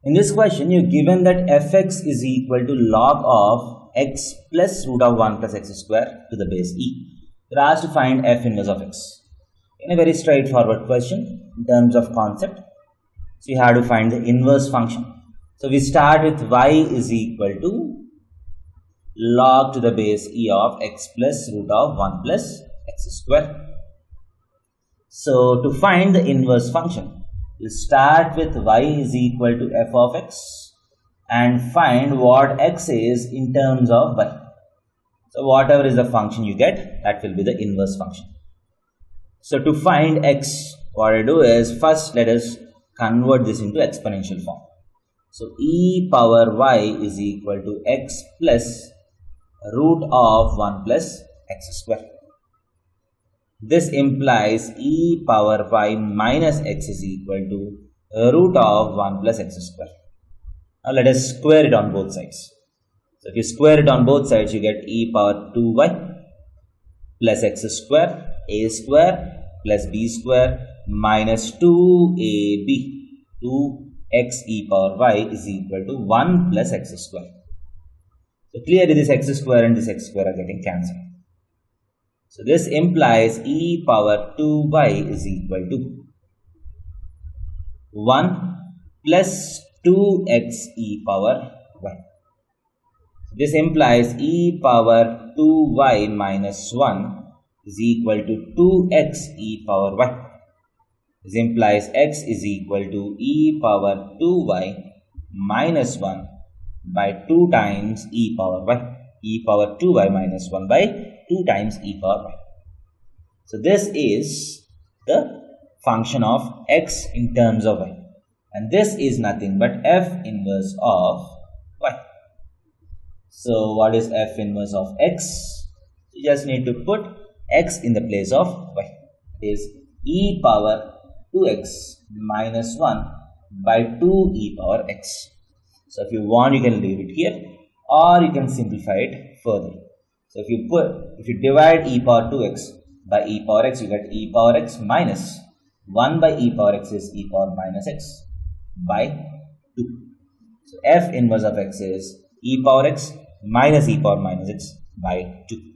In this question, you're given that fx is equal to log of x plus root of 1 plus x square to the base e. You're asked to find f inverse of x. In a very straightforward question in terms of concept, so you have to find the inverse function. So we start with y is equal to log to the base e of x plus root of 1 plus x square. So to find the inverse function, you start with y is equal to f of x and find what x is in terms of y. So whatever is the function you get, that will be the inverse function. So to find x, what I do is first let us convert this into exponential form. So e power y is equal to x plus root of 1 plus x square. This implies e power y minus x is equal to root of 1 plus x square. Now let us square it on both sides. So if you square it on both sides, you get e power 2y plus x square, a square plus b square minus 2ab, 2x e power y is equal to 1 plus x square. So clearly this x square and this x square are getting cancelled. So this implies e power 2y is equal to 1 plus 2x e power y. This implies e power 2y minus 1 is equal to 2x e power y. This implies x is equal to e power 2y minus 1 by 2 times e power y. E power 2y minus 1 by 2 times e power y. So this is the function of x in terms of y. And this is nothing but f inverse of y. So what is f inverse of x? You just need to put x in the place of y. It is e power 2x minus 1 by 2 e power x. So if you want, you can leave it here, or you can simplify it further. So if you divide e power 2x by e power x, you get e power x minus 1 by e power x is e power minus x by 2. So f inverse of x is e power x minus e power minus x by 2.